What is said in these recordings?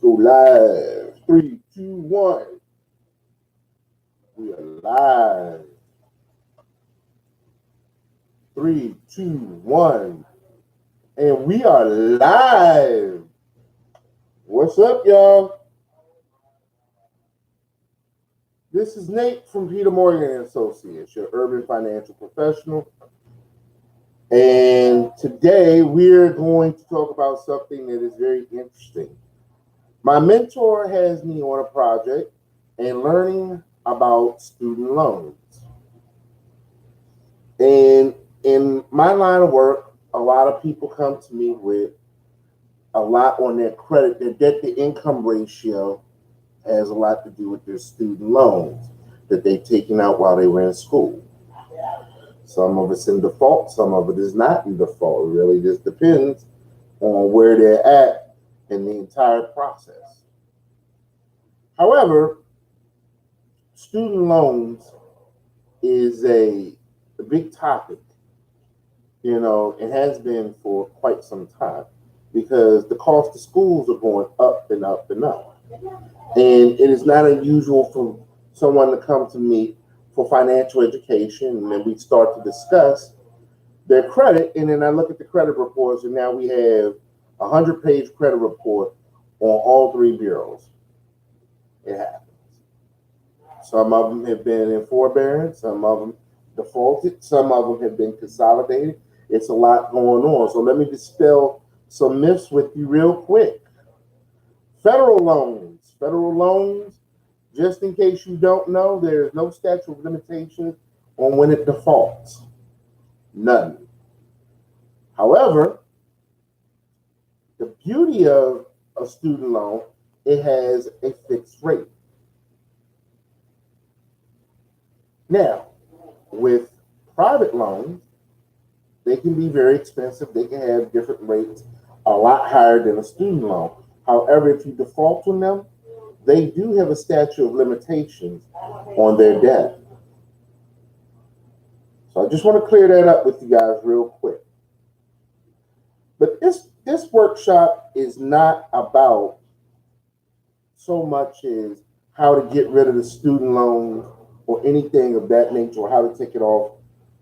go live. 3, 2, 1. We are live. 3, 2, 1. And we are live. What's up, y'all? This is Nate from Peter Morgan and Associates, your urban financial professional. And today we're going to talk about something that is very interesting. My mentor has me on a project and learning about student loans. And in my line of work, a lot of people come to me with a lot on their credit. Their debt to income ratio has a lot to do with their student loans that they've taken out while they were in school. Some of it's in default, some of it is not in default. It really just depends on where they're at in the entire process. However, student loans is a big topic. You know, it has been for quite some time because the cost of schools are going up and up and up. And it is not unusual for someone to come to me for financial education, and then we start to discuss their credit, and then I look at the credit reports, and now we have a 100-page credit report on all three bureaus. It happens. Some of them have been in forbearance, some of them defaulted, some of them have been consolidated. It's a lot going on. So let me dispel some myths with you real quick. Federal loans, just in case you don't know, there is no statute of limitations on when it defaults. None. However, the beauty of a student loan, it has a fixed rate. Now, with private loans, they can be very expensive. They can have different rates, a lot higher than a student loan. However, if you default on them, they do have a statute of limitations on their debt. So I just want to clear that up with you guys real quick. But this workshop is not about so much as how to get rid of the student loans or anything of that nature, or how to take it off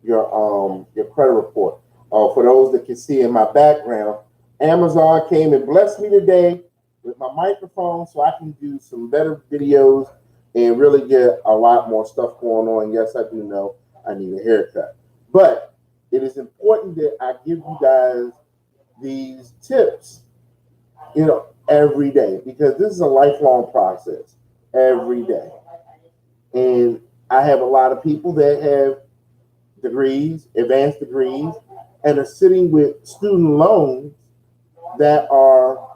your credit report. For those that can see in my background, Amazon came and blessed me today with my microphone so I can do some better videos and really get a lot more stuff going on. Yes, I do know I need a haircut. But it is important that I give you guys these tips, every day, because this is a lifelong process every day. And I have a lot of people that have degrees, advanced degrees, and are sitting with student loans that are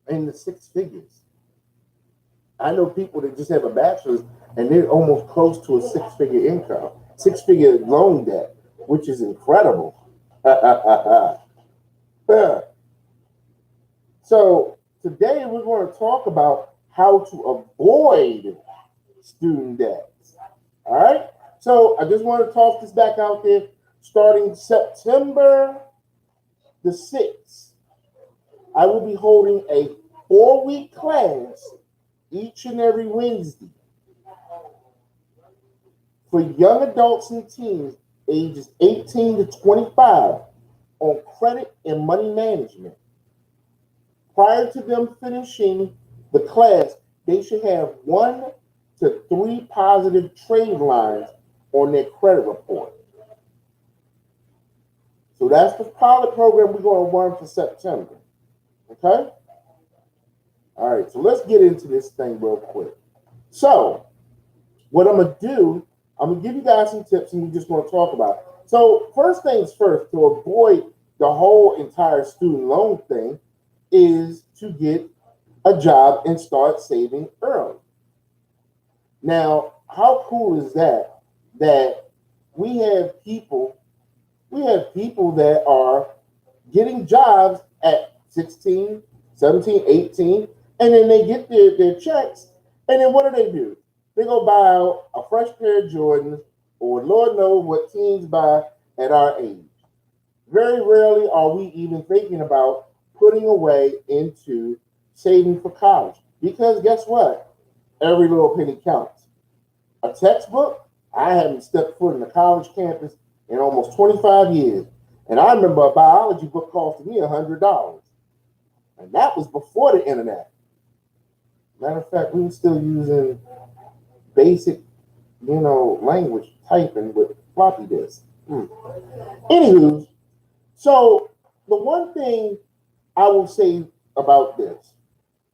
in the six figures. I know people that just have a bachelor's and they're almost close to a six-figure income, six-figure loan debt, which is incredible. So today we're going to talk about how to avoid student debts. All right? So I just want to toss this back out there. Starting September the 6th, I will be holding a 4-week class each and every Wednesday for young adults and teens ages 18 to 25 on credit and money management. Prior to them finishing the class, they should have 1 to 3 positive trade lines on their credit report. So that's the pilot program we're going to run for September. Okay? All right, so let's get into this thing real quick. So what I'm going to do, I'm going to give you guys some tips and we just want to talk about it. So first things first, to avoid the whole entire student loan thing is to get a job and start saving early. Now, how cool is that? That we have people that are getting jobs at 16, 17, 18, and then they get their checks, and then what do? They go buy a fresh pair of Jordans, or Lord knows what teens buy at our age. Very rarely are we even thinking about putting away into saving for college. Because guess what? Every little penny counts. A textbook, I haven't stepped foot in a college campus in almost 25 years. And I remember a biology book costing me $100. And that was before the internet. Matter of fact, we were still using basic, language typing with floppy disks. Anywho, so the one thing I will say about this,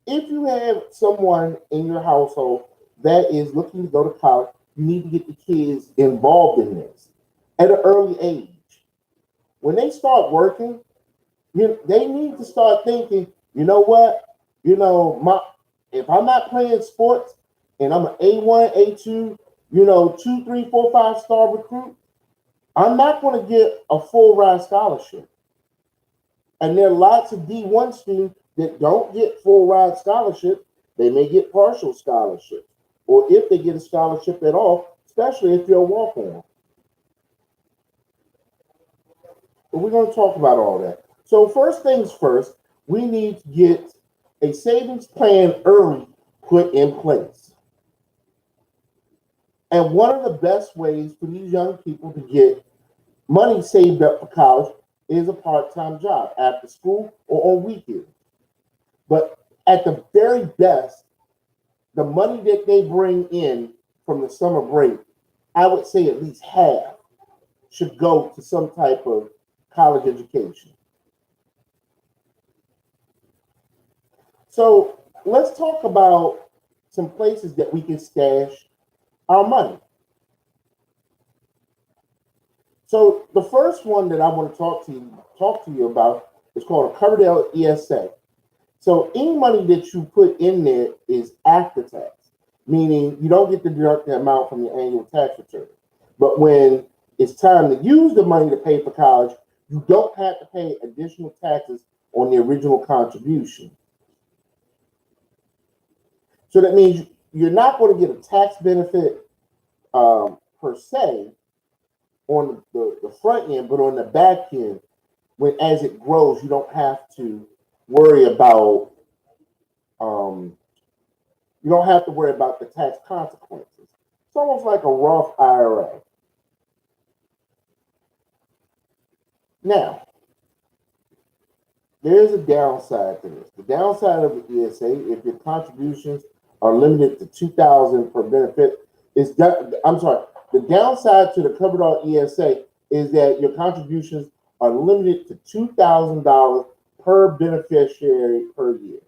if you have someone in your household that is looking to go to college, you need to get the kids involved in this at an early age. When they start working, they need to start thinking, you know what? If I'm not playing sports and I'm an A1, A2, 2, 3, 4, 5-star recruit, I'm not going to get a full ride scholarship. And there are lots of D1 students that don't get full ride scholarship. They may get partial scholarships, or if they get a scholarship at all, especially if you're a walk-on. But we're going to talk about all that. So first things first, we need to get a savings plan early put in place. And one of the best ways for these young people to get money saved up for college is a part-time job after school or on weekends. But at the very best, the money that they bring in from the summer break, I would say at least half should go to some type of college education. So let's talk about some places that we can stash our money. So the first one that I want to talk to you about is called a Coverdell ESA. So any money that you put in there is after tax, meaning you don't get to deduct the amount from your annual tax return. But when it's time to use the money to pay for college, you don't have to pay additional taxes on the original contribution. So that means you're not going to get a tax benefit per se on the front end, but on the back end, as it grows, you don't have to worry about the tax consequences. It's almost like a Roth IRA. Now, there's a downside to this. The downside of the ESA, if your contributions are limited to $2,000 per benefit, the downside to the Coverdell ESA is that your contributions are limited to $2,000 per beneficiary per year.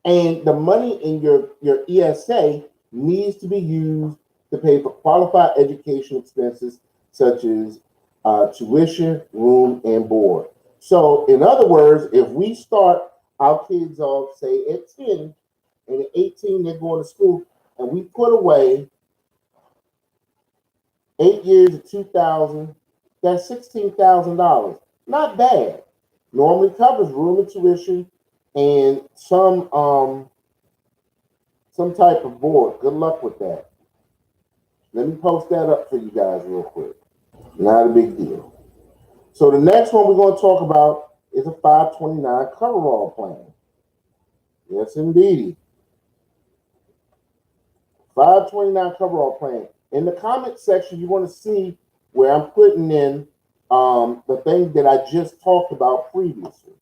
And the money in your ESA needs to be used to pay for qualified education expenses such as tuition, room, and board. So in other words, if we start our kids off, say at 10, and at 18 they're going to school, and we put away 8 years of $2,000, that's $16,000. Not bad. Normally covers room and tuition and some type of board. Good luck with that. Let me post that up for you guys real quick. Not a big deal. So the next one we're going to talk about is a 529 coverall plan. Yes, indeed. 529 coverall plan. In the comment section, you want to see where I'm putting in the things that I just talked about previously.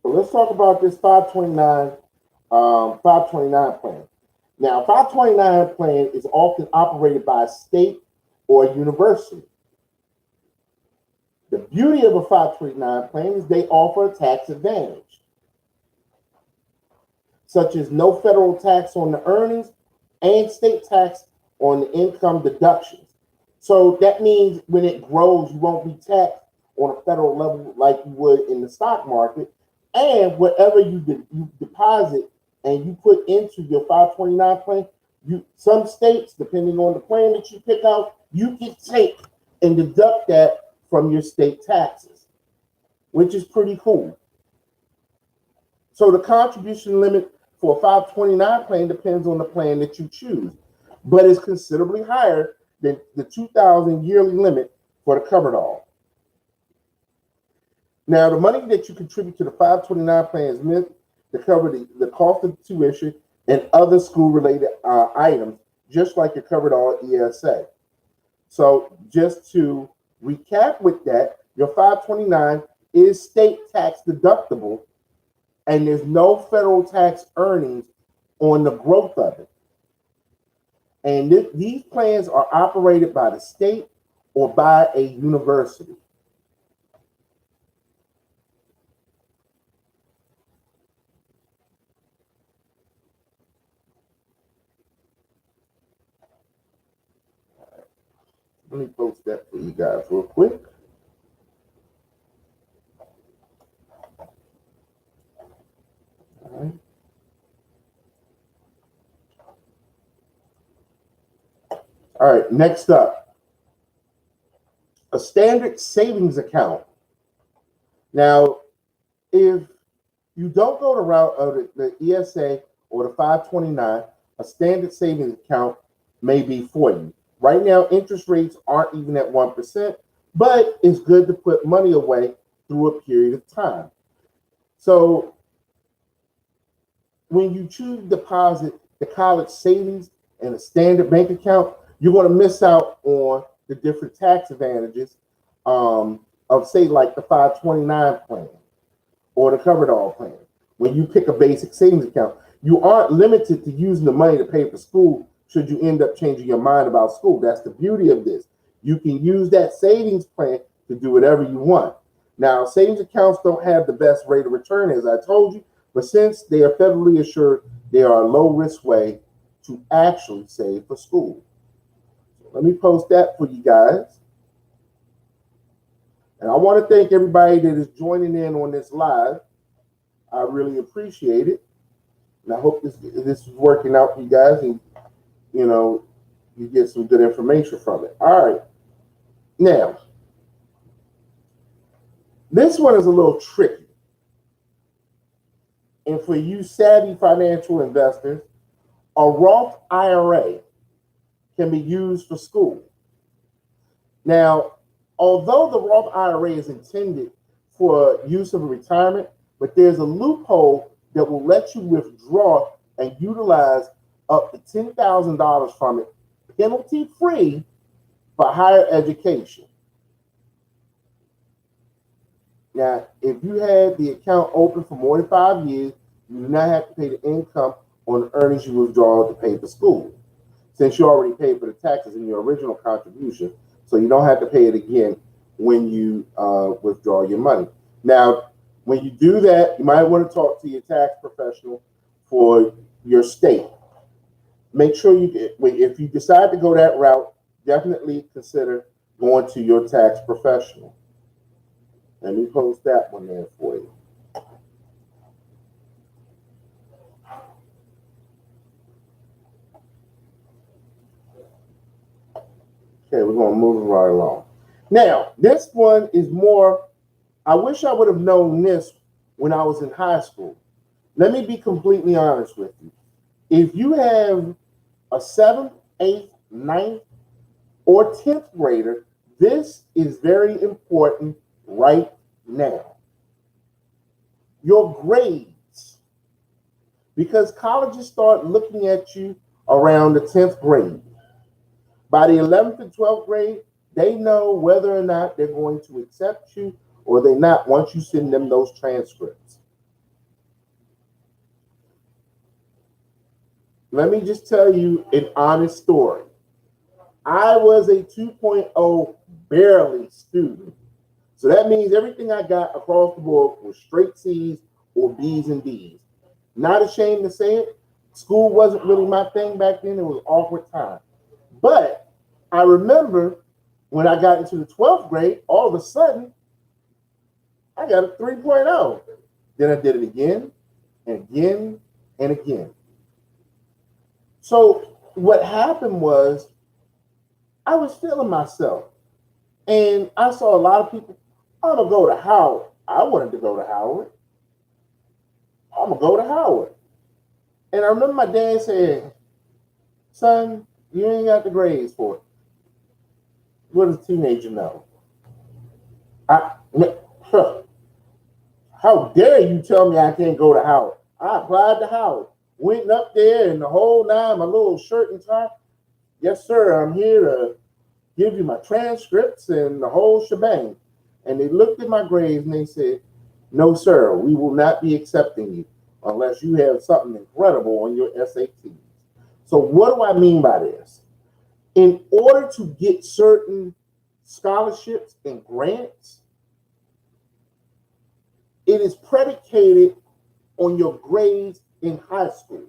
So let's talk about this 529 plan. Now, 529 plan is often operated by a state or a university. The beauty of a 529 plan is they offer a tax advantage, such as no federal tax on the earnings and state tax on the income deductions. So that means when it grows, you won't be taxed on a federal level like you would in the stock market. And whatever you deposit and you put into your 529 plan, some states, depending on the plan that you pick out, you can take and deduct that from your state taxes, which is pretty cool. So the contribution limit for a 529 plan depends on the plan that you choose, but it's considerably higher than the 2,000 yearly limit for the Cover-It-All. Now, the money that you contribute to the 529 plan is meant to cover the cost of tuition and other school-related items, just like your Cover-It-All ESA. So just to recap with that, your 529 is state tax deductible, and there's no federal tax earnings on the growth of it. And these plans are operated by the state or by a university. Let me post that for you guys real quick. All right. All right, next up, a standard savings account. Now, if you don't go the route of the ESA or the 529, a standard savings account may be for you. Right now, interest rates aren't even at 1%, but it's good to put money away through a period of time. So when you choose to deposit the college savings in a standard bank account, you're going to miss out on the different tax advantages of, say, like the 529 plan or the Cover-It-All plan. When you pick a basic savings account, you aren't limited to using the money to pay for school should you end up changing your mind about school. That's the beauty of this. You can use that savings plan to do whatever you want. Now, savings accounts don't have the best rate of return, as I told you, but since they are federally assured, they are a low-risk way to actually save for school. So let me post that for you guys. And I want to thank everybody that is joining in on this live. I really appreciate it. And I hope this is working out for you guys and, you know, you get some good information from it. All right. Now, this one is a little tricky. And for you savvy financial investors, a Roth IRA can be used for school. Now, although the Roth IRA is intended for use of a retirement, but there's a loophole that will let you withdraw and utilize up to $10,000 from it penalty-free for higher education. Now, if you had the account open for more than 5 years, you do not have to pay the income on the earnings you withdraw to pay for school, since you already paid for the taxes in your original contribution, so you don't have to pay it again when you withdraw your money. Now, when you do that, you might want to talk to your tax professional for your state. Make sure if you decide to go that route, definitely consider going to your tax professional. Let me post that one there for you. Okay, we're going to move right along. Now, this one is more, I wish I would have known this when I was in high school. Let me be completely honest with you. If you have a 7th, 8th, 9th, or 10th grader, this is very important right now. Your grades, because colleges start looking at you around the 10th grade. By the 11th and 12th grade, they know whether or not they're going to accept you or they're not once you send them those transcripts. Let me just tell you an honest story. I was a 2.0 barely student. So that means everything I got across the board was straight C's or B's and D's. Not ashamed to say it. School wasn't really my thing back then. It was an awkward time. But I remember when I got into the 12th grade, all of a sudden, I got a 3.0. Then I did it again and again and again. So what happened was I was feeling myself. And I saw a lot of people, I'm going to go to Howard. I wanted to go to Howard. I'm going to go to Howard. And I remember my dad saying, son, you ain't got the grades for it. What does a teenager know? I, huh, how dare you tell me I can't go to Howard? I applied to Howard, went up there and the whole nine, my little shirt and tie. Yes, sir, I'm here to give you my transcripts and the whole shebang. And they looked at my grades and they said, no, sir, we will not be accepting you unless you have something incredible on your SATs. So, what do I mean by this? In order to get certain scholarships and grants, it is predicated on your grades in high school.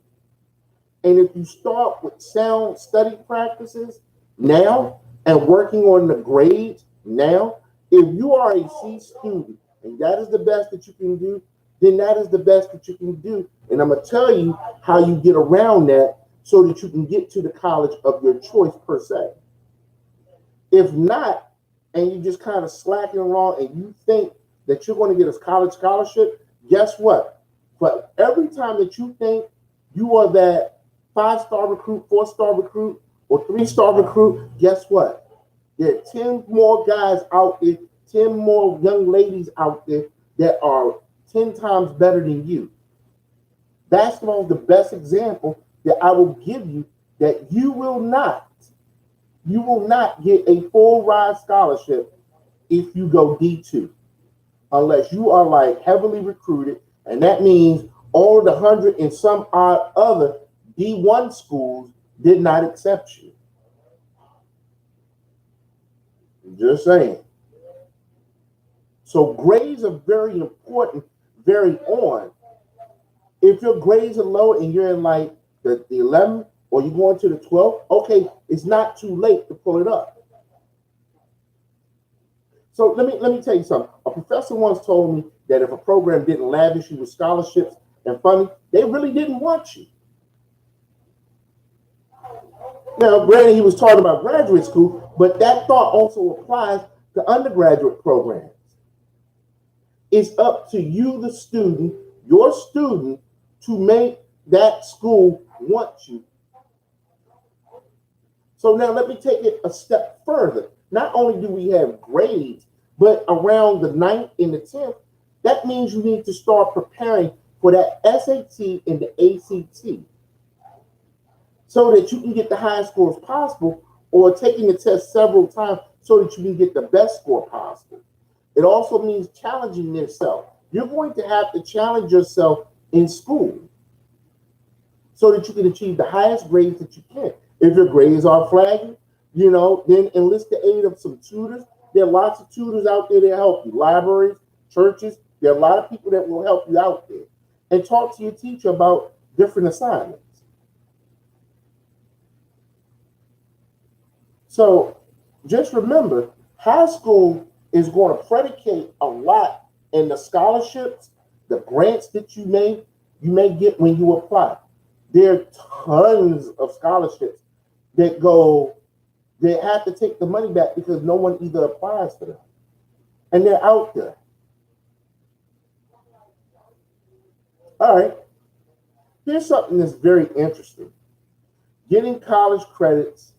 And if you start with sound study practices now and working on the grades now, if you are a C student and that is the best that you can do, then that is the best that you can do. And I'm going to tell you how you get around that so that you can get to the college of your choice per se. If not, and you just kind of slacking along and you think that you're going to get a college scholarship, guess what? For every time that you think you are that 5-star recruit, 4-star recruit, or 3-star recruit, guess what? There are 10 more guys out there, 10 more young ladies out there that are 10 times better than you. Basketball is the best example that I will give you that you will not get a full ride scholarship if you go D2 unless you are like heavily recruited, and that means all of the 100 and some odd other D1 schools did not accept you. Just saying. So grades are very important very on. If your grades are low and you're in like the 11th or you're going to the 12th, okay, it's not too late to pull it up. So let me tell you something. A professor once told me that if a program didn't lavish you with scholarships and funding, they really didn't want you. Now, granted, he was talking about graduate school, but that thought also applies to undergraduate programs. It's up to you, the student, your student, to make that school want you. So now let me take it a step further. Not only do we have grades, but around the 9th and the 10th, that means you need to start preparing for that SAT and the ACT so that you can get the highest scores possible, or taking the test several times so that you can get the best score possible. It also means challenging yourself. You're going to have to challenge yourself in school so that you can achieve the highest grades that you can. If your grades are flagging, then enlist the aid of some tutors. There are lots of tutors out there that help you. Libraries, churches, there are a lot of people that will help you out there. And talk to your teacher about different assignments. So just remember, high school is going to predicate a lot in the scholarships, the grants that you may get when you apply. There are tons of scholarships that they have to take the money back because no one either applies for them. And they're out there. All right. Here's something that's very interesting. Getting college credits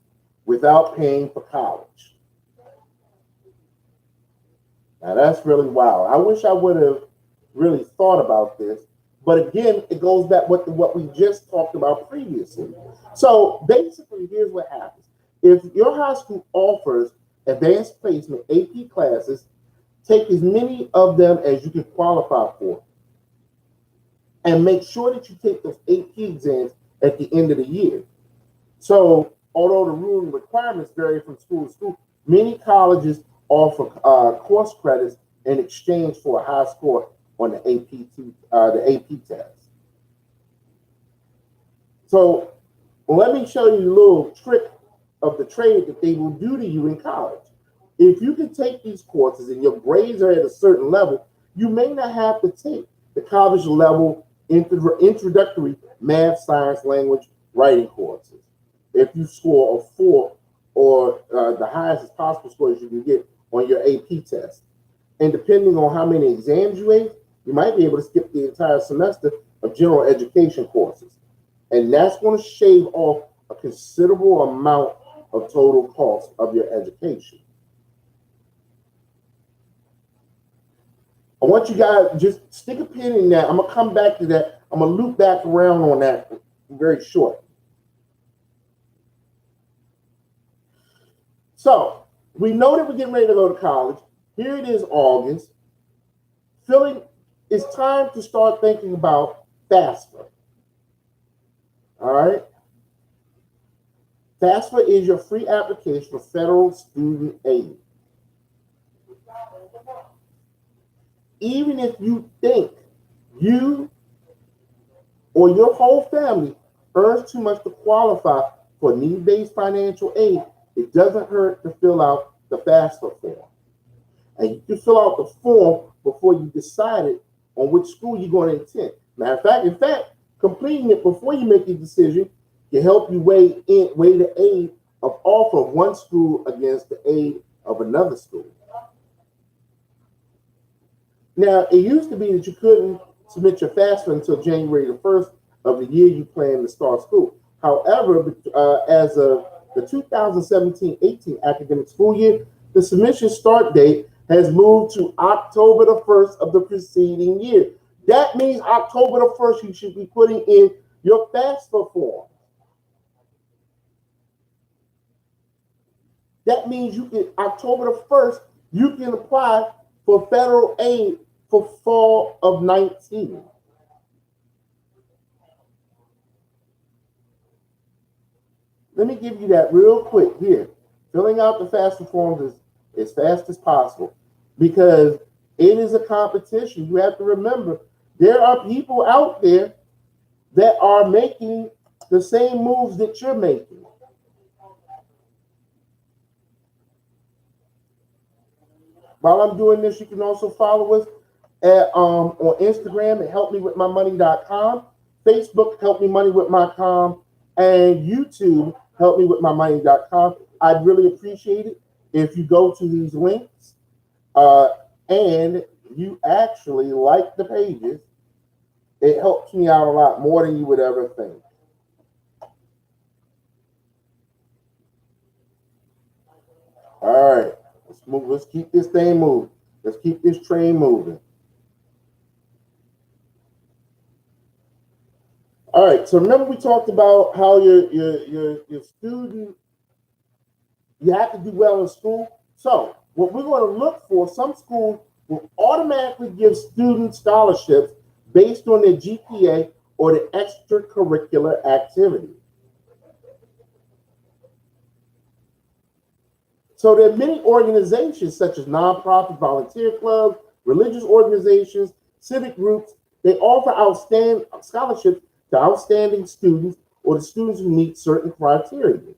without paying for college. Now that's really wild. I wish I would have really thought about this. But again, it goes back with what we just talked about previously. So basically, here's what happens. If your high school offers advanced placement AP classes, take as many of them as you can qualify for. And make sure that you take those AP exams at the end of the year. So although the rule and requirements vary from school to school, many colleges offer course credits in exchange for a high score on the AP test. So let me show you a little trick of the trade that they will do to you in college. If you can take these courses and your grades are at a certain level, you may not have to take the college level introductory math, science, language, writing courses. If you score a 4 or the highest as possible scores you can get on your AP test. And depending on how many exams you have, you might be able to skip the entire semester of general education courses. And that's going to shave off a considerable amount of total cost of your education. I want you guys just stick a pin in that. I'm gonna come back to that. I'm gonna loop back around on that very short. So we know that we're getting ready to go to college. Here it is, August. It's time to start thinking about FAFSA. All right. FAFSA is your free application for federal student aid. Even if you think you or your whole family earns too much to qualify for need-based financial aid, it doesn't hurt to fill out the FAFSA form. And you can fill out the form before you decided on which school you're going to attend. In fact, completing it before you make your decision can help you weigh the aid of offer of one school against the aid of another school. Now, it used to be that you couldn't submit your FAFSA until January the 1st of the year you plan to start school. However, as of the 2017-18 academic school year, the submission start date has moved to October the 1st of the preceding year. That means October the 1st, you should be putting in your FAFSA form. That means October the 1st, you can apply for federal aid for fall of 19. Let me give you that real quick here. Filling out the FAFSA forms is as fast as possible because it is a competition. You have to remember, there are people out there that are making the same moves that you're making. While I'm doing this, you can also follow us on Instagram at helpmewithmymoney.com, Facebook, helpmemoneywithmycom, and YouTube, helpmewithmymoney.com. I'd really appreciate it if you go to these links and you actually like the pages. It helps me out a lot more than you would ever think. All right, let's move. Let's keep this thing moving. Let's keep this train moving. All right, so remember we talked about how your student, you have to do well in school. So what we're going to look for, some schools will automatically give students scholarships based on their GPA or the extracurricular activity. So there are many organizations such as nonprofit, volunteer clubs, religious organizations, civic groups. They offer outstanding scholarships to outstanding students or the students who meet certain criteria.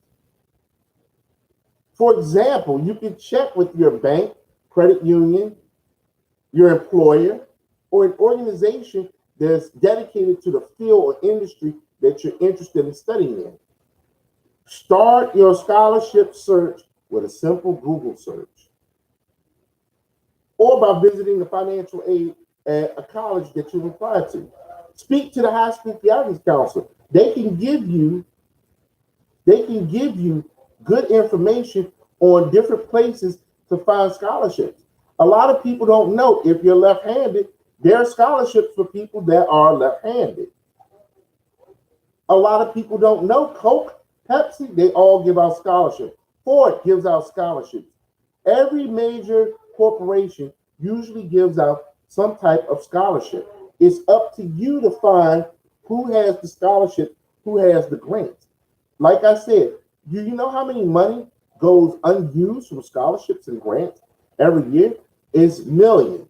For example, you can check with your bank, credit union, your employer, or an organization that's dedicated to the field or industry that you're interested in studying in. Start your scholarship search with a simple Google search, or by visiting the financial aid at a college that you apply to. Speak to the high school guidance counselor. They can give you good information on different places to find scholarships. A lot of people don't know, if you're left-handed, there are scholarships for people that are left-handed. A lot of people don't know Coke, Pepsi, they all give out scholarships. Ford gives out scholarships. Every major corporation usually gives out some type of scholarship. It's up to you to find who has the scholarship, who has the grants. Like I said, do you know how many money goes unused from scholarships and grants every year? It's millions.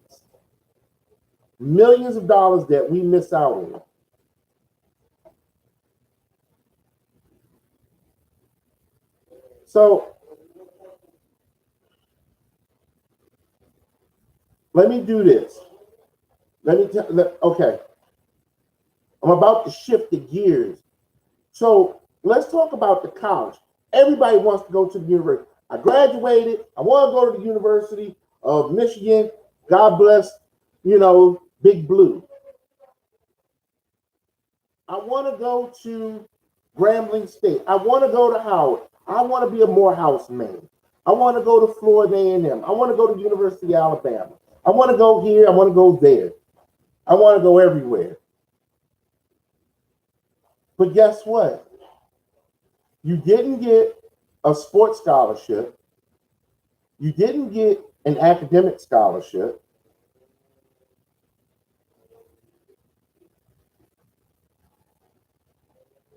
Millions of dollars that we miss out on. So let me do this. Okay. I'm about to shift the gears. So let's talk about the college. Everybody wants to go to the university. I graduated. I want to go to the University of Michigan. God bless, Big Blue. I want to go to Grambling State. I want to go to Howard. I want to be a Morehouse man. I want to go to Florida A&M. I want to go to the University of Alabama. I want to go here. I want to go there. I want to go everywhere. But guess what? You didn't get a sports scholarship. You didn't get an academic scholarship.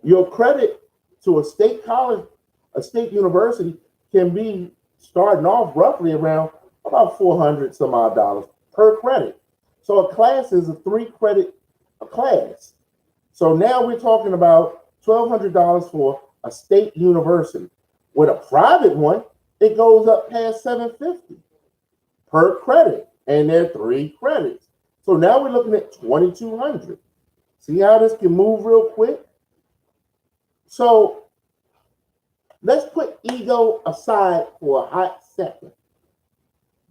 Your credit to a state college, a state university, can be starting off roughly around about 400 some odd dollars per credit. So a class is a 3 credit a class. So now we're talking about $1,200 for a state university. With a private one, it goes up past $750 per credit, and they're 3 credits. So now we're looking at $2,200. See how this can move real quick? So let's put ego aside for a hot second.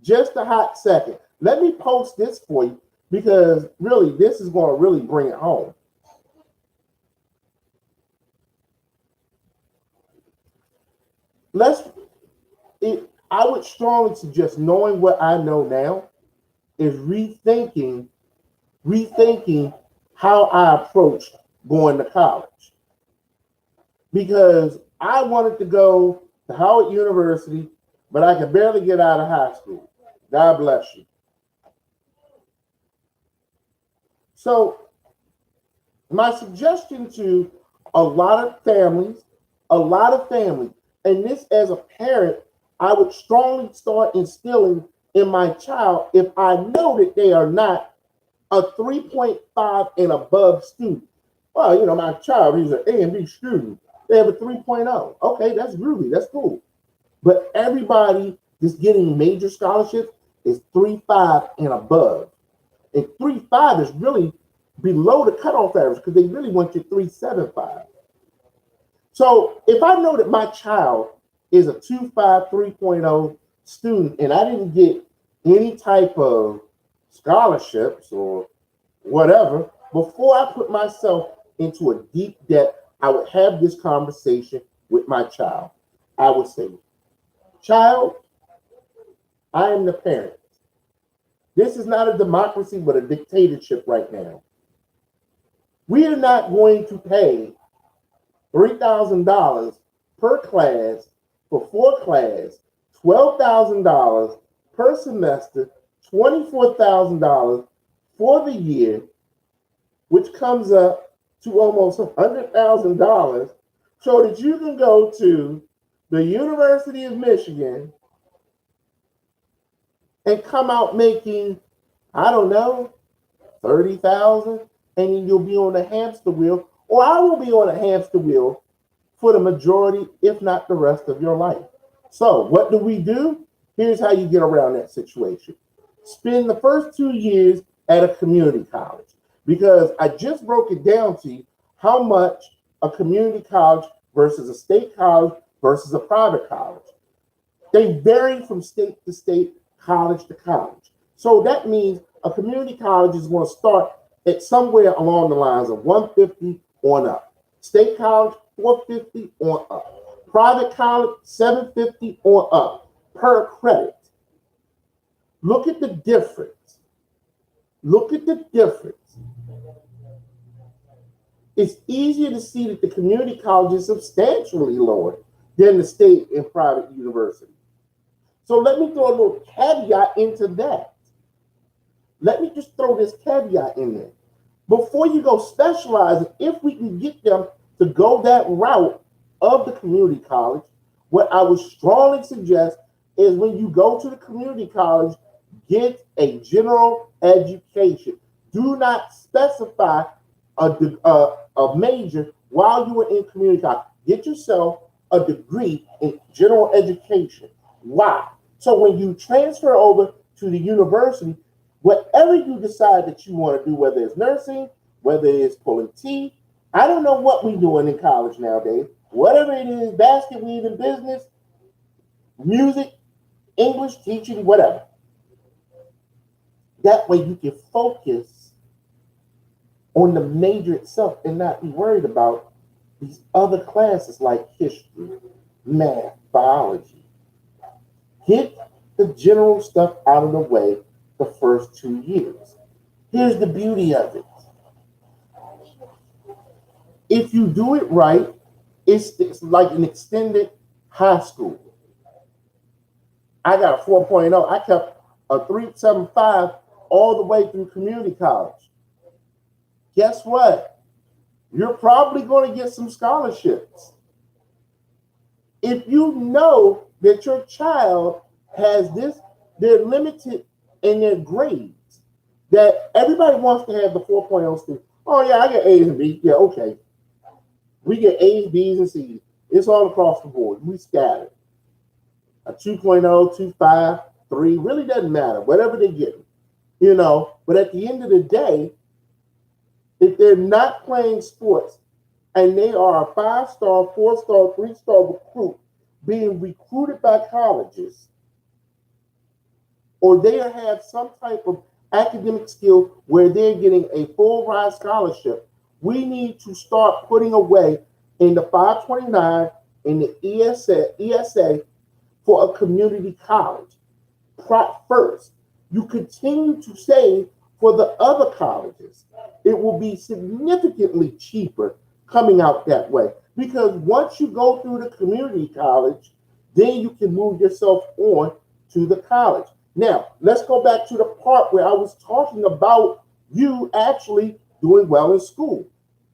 Just a hot second. Let me post this for you because really this is going to really bring it home. I would strongly suggest, knowing what I know now, is rethinking how I approached going to college. Because I wanted to go to Howard University, but I could barely get out of high school. God bless you. So my suggestion to a lot of families, and this as a parent, I would strongly start instilling in my child if I know that they are not a 3.5 and above student. Well, you know, my child, he's an A and B student. They have a 3.0. Okay, that's groovy. That's cool. But everybody that's getting major scholarships is 3.5 and above. And 3.5 is really below the cutoff average because they really want you 3.75. So if I know that my child is a 2.5, 3.0 student and I didn't get any type of scholarships or whatever, before I put myself into a deep debt, I would have this conversation with my child. I would say, child, I am the parent. This is not a democracy, but a dictatorship right now. We are not going to pay $3,000 per class for 4 classes, $12,000 per semester, $24,000 for the year, which comes up to almost $100,000, so that you can go to the University of Michigan and come out making, I don't know, $30,000, and then you'll be on the hamster wheel, or I will be on a hamster wheel for the majority, if not the rest of your life. So what do? Here's how you get around that situation. Spend the first 2 years at a community college, because I just broke it down to you how much a community college versus a state college versus a private college. They vary from state to state, college to college. So that means a community college is going to start at somewhere along the lines of $150 on up. State college, $450 on up. Private college, $750 on up per credit. Look at the difference. It's easier to see that the community college is substantially lower than the state and private university. So let me throw a little caveat into that. Let me just throw this caveat in there. Before you go specializing, if we can get them to go that route of the community college, what I would strongly suggest is when you go to the community college, get a general education. Do not specify a major while you are in community college. Get yourself a degree in general education. Why? So when you transfer over to the university, whatever you decide that you want to do, whether it's nursing, whether it's pulling teeth, I don't know what we're doing in college nowadays. Whatever it is, basket weaving, business, music, English teaching, whatever. That way you can focus on the major itself and not be worried about these other classes like history, math, biology. Get the general stuff out of the way the first 2 years. Here's the beauty of it. If you do it right, it's like an extended high school. I got a 4.0. I kept a 3.75 all the way through community college. Guess what? You're probably going to get some scholarships. If you know that your child has this, they're limited in their grades, that everybody wants to have the 4.0 student. Oh, yeah, I get A's and B's. Yeah, okay. We get A's, B's, and C's. It's all across the board. We scattered. A 2.0, 2.5, 3, really doesn't matter. Whatever they get, But at the end of the day, if they're not playing sports and they are a 5-star, 4-star, 3-star recruit being recruited by colleges, or they have some type of academic skill where they're getting a full ride scholarship, we need to start putting away in the 529 in the ESA for a community college. First, you continue to save for the other colleges. It will be significantly cheaper coming out that way, because once you go through the community college, then you can move yourself on to the college. Now, let's go back to the part where I was talking about you actually doing well in school.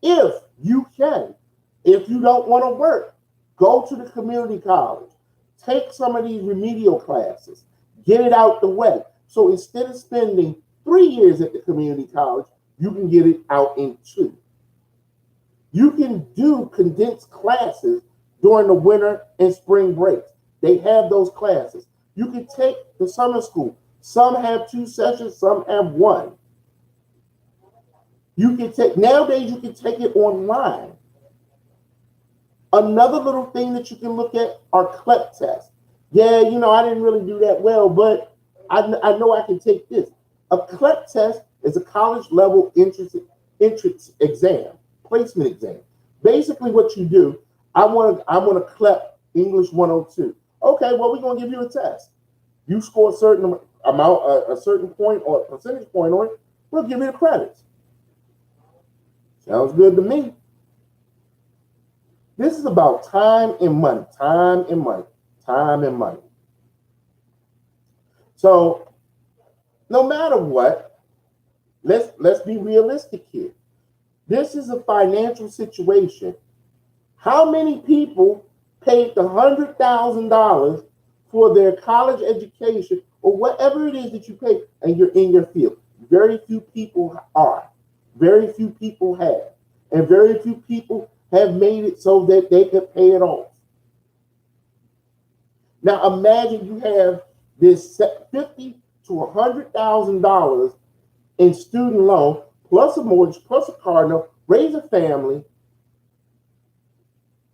If you can, if you don't want to work, go to the community college, take some of these remedial classes, get it out the way. So instead of spending 3 years at the community college, you can get it out in 2. You can do condensed classes during the winter and spring breaks. They have those classes. You can take the summer school. Some have 2 sessions, some have 1. Nowadays you can take it online. Another little thing that you can look at are CLEP tests. Yeah, I didn't really do that well, but I know I can take this. A CLEP test is a college level entrance exam, placement exam. Basically what you do, I want to CLEP English 102. Okay, well, we're going to give you a test. You score a certain amount, a certain point or a percentage point on it, we'll give you the credits. Sounds good to me. This is about time and money, time and money, time and money. So no matter what, let's be realistic here. This is a financial situation. How many people paid the $100,000 for their college education or whatever it is that you pay and you're in your field? Very few people are. Very few people have. And very few people have made it so that they could pay it off. Now imagine you have this $50,000 to $100,000 in student loan, plus a mortgage, plus a car note, raise a family.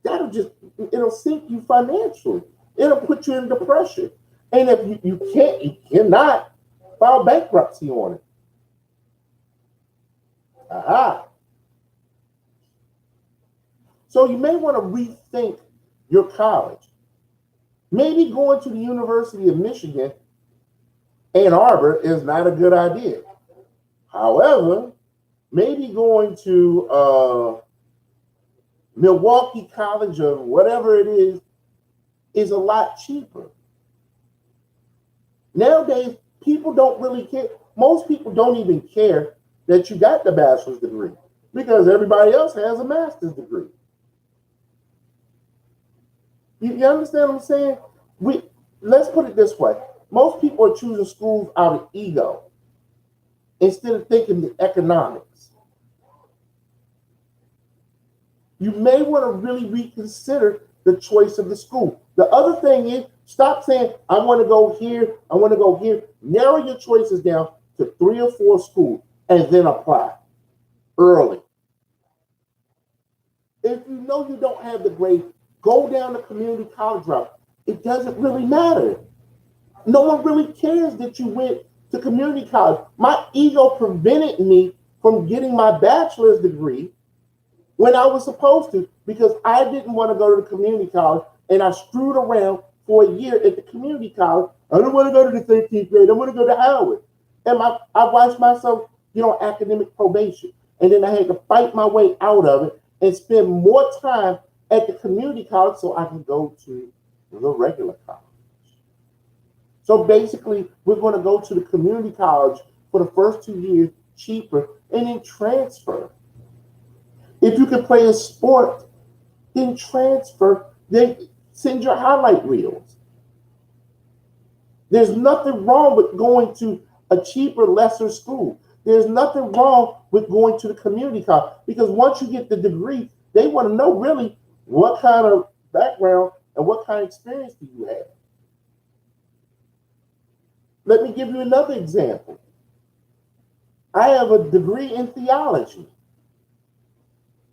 It'll sink you financially. It'll put you in depression. And if you cannot file bankruptcy on it. Aha. So you may want to rethink your college. Maybe going to the University of Michigan, Ann Arbor, is not a good idea. However, maybe going to Milwaukee College or whatever it is a lot cheaper. Nowadays, people don't really care. Most people don't even care that you got the bachelor's degree because everybody else has a master's degree. You understand what I'm saying? Let's put it this way. Most people are choosing schools out of ego instead of thinking the economics. You may want to really reconsider the choice of the school. The other thing is, stop saying, I want to go here, I want to go here. Narrow your choices down to 3 or 4 schools and then apply early. If you know you don't have the grade, go down the community college route. It doesn't really matter. No one really cares that you went to community college. My ego prevented me from getting my bachelor's degree when I was supposed to because I didn't want to go to the community college and I screwed around for a year at the community college. I don't want to go to the 13th grade. I want to go to Howard. And I watched myself get on academic probation. And then I had to fight my way out of it and spend more time at the community college so I can go to the regular college. So basically, we're going to go to the community college for the first 2 years cheaper and then transfer. If you can play a sport, then transfer, then send your highlight reels. There's nothing wrong with going to a cheaper, lesser school. There's nothing wrong with going to the community college because once you get the degree, they want to know really what kind of background and what kind of experience do you have. Let me give you another example. I have a degree in theology,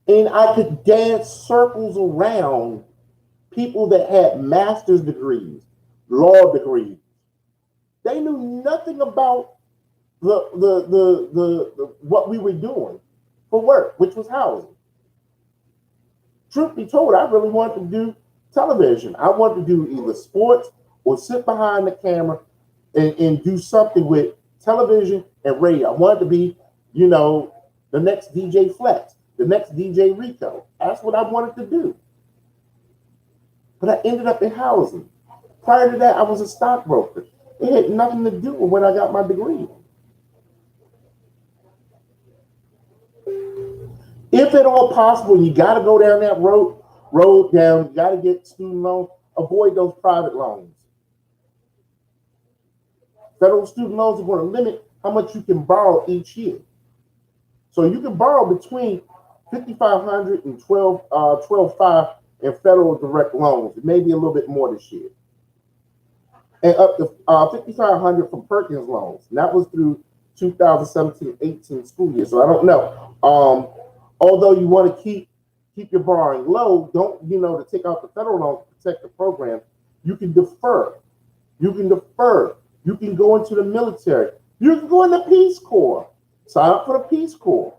and I could dance circles around people that had master's degrees, law degrees. They knew nothing about the what we were doing for work, which was housing. Truth be told, I really wanted to do television. I wanted to do either sports or sit behind the camera and do something with television and radio. I wanted to be, the next DJ Flex, the next DJ Rico. That's what I wanted to do. But I ended up in housing. Prior to that, I was a stockbroker. It had nothing to do with when I got my degree. If at all possible, you got to go down that road down, you got to get student loans, avoid those private loans. Federal student loans are going to limit how much you can borrow each year. So you can borrow between $5,500 and $12,500 in federal direct loans. It may be a little bit more this year. And up to $5,500 from Perkins loans. And that was through 2017-18 school year. So I don't know. Although you want to keep your borrowing low, don't, to take out the federal loan to protect the program, you can defer. You can defer. You can go into the military. You can go in the Peace Corps. Sign up for the Peace Corps.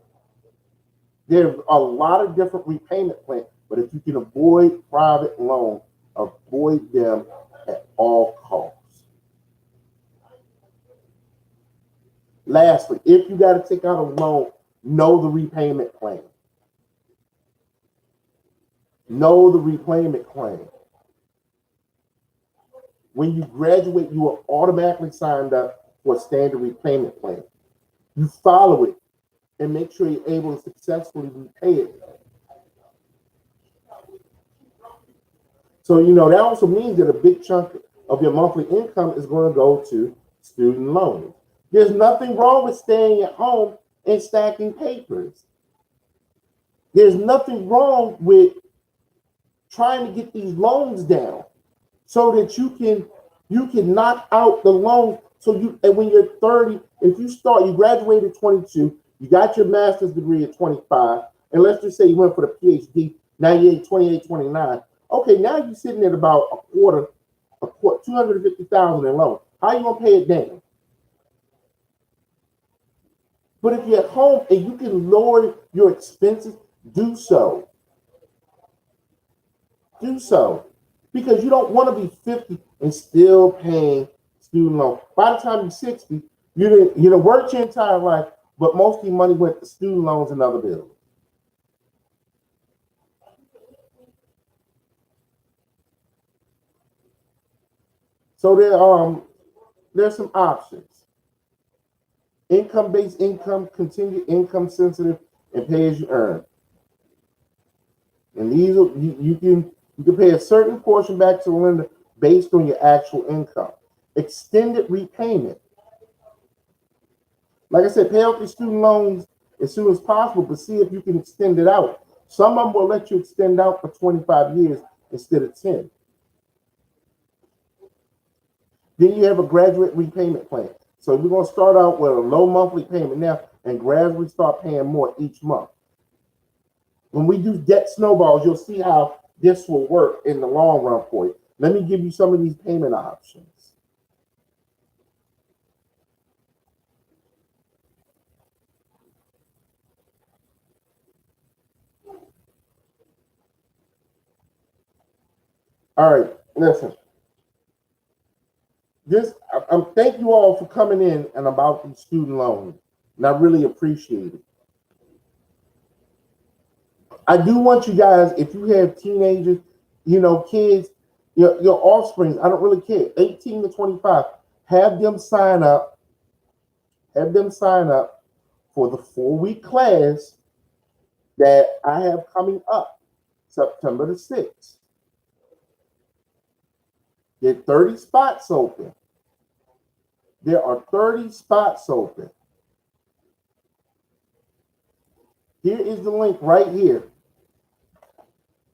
There's a lot of different repayment plans, but if you can avoid private loans, avoid them at all costs. Lastly, if you got to take out a loan, know the repayment plan. Know the repayment plan. When you graduate, you are automatically signed up for a standard repayment plan. You follow it and make sure you're able to successfully repay it. So, that also means that a big chunk of your monthly income is going to go to student loans. There's nothing wrong with staying at home and stacking papers. There's nothing wrong with trying to get these loans down so that you can knock out the loan. So and when you're 30, if you graduated at 22, you got your master's degree at 25, and let's just say you went for the PhD, now you're at 28, 29. Okay, now you're sitting at about a quarter, $250,000 in loan. How are you gonna pay it down? But if you're at home and you can lower your expenses, do so. Do so. Because you don't want to be 50 and still paying student loan. By the time you're 60, you didn't work your entire life, but most of your money went to student loans and other bills. So there's some options. Income-based income, continued income sensitive, and pay as you earn. And these you can pay a certain portion back to the lender based on your actual income. Extended repayment. Like I said, pay off your student loans as soon as possible, but see if you can extend it out. Some of them will let you extend out for 25 years instead of 10. Then you have a graduate repayment plan. So we're going to start out with a low monthly payment now and gradually start paying more each month. When we do debt snowballs, you'll see how this will work in the long run for you. Let me give you some of these payment options. All right, listen. I'm thank you all for coming in and about these student loans, and I really appreciate it. I do want you guys, if you have teenagers, kids, your offspring, I don't really care, 18 to 25, have them sign up. Have them sign up for the 4-week class that I have coming up September the 6th. There are 30 spots open. There are 30 spots open. Here is the link right here.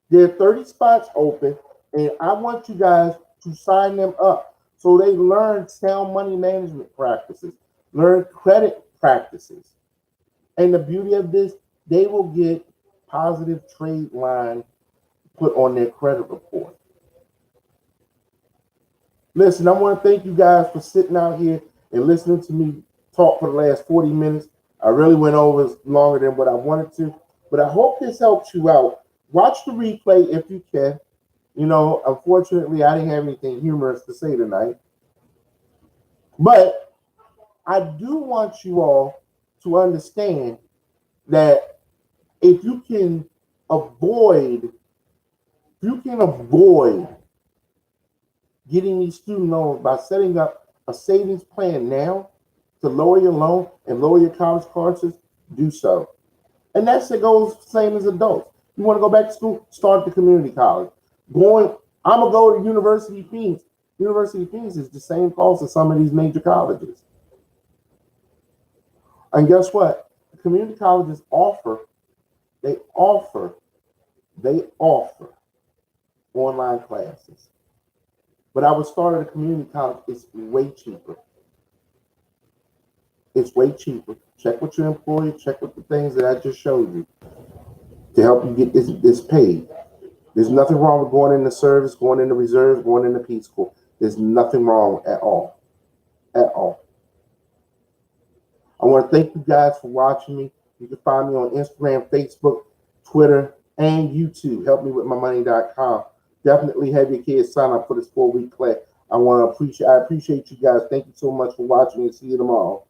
There are 30 spots open, and I want you guys to sign them up so they learn sound money management practices, learn credit practices. And the beauty of this, they will get positive trade line put on their credit report. Listen, I want to thank you guys for sitting out here and listening to me talk for the last 40 minutes. I really went over longer than what I wanted to, but I hope this helps you out. Watch the replay if you can. Unfortunately, I didn't have anything humorous to say tonight. But I do want you all to understand that if you can avoid getting these student loans by setting up a savings plan now to lower your loan and lower your college costs, do so. And that's it goes same as adults. You want to go back to school, start the community college. I'm gonna go to University of Phoenix. University of Phoenix is the same cost as some of these major colleges. And guess what? The community colleges offer online classes. But I would start at a community college. It's way cheaper. It's way cheaper. Check with your employer. Check with the things that I just showed you to help you get this paid. There's nothing wrong with going into service, going into reserves, going into Peace Corps. There's nothing wrong at all. At all. I want to thank you guys for watching me. You can find me on Instagram, Facebook, Twitter, and YouTube. HelpMeWithMyMoney.com. Definitely have your kids sign up for this 4-week class. I appreciate you guys. Thank you so much for watching, and see you tomorrow.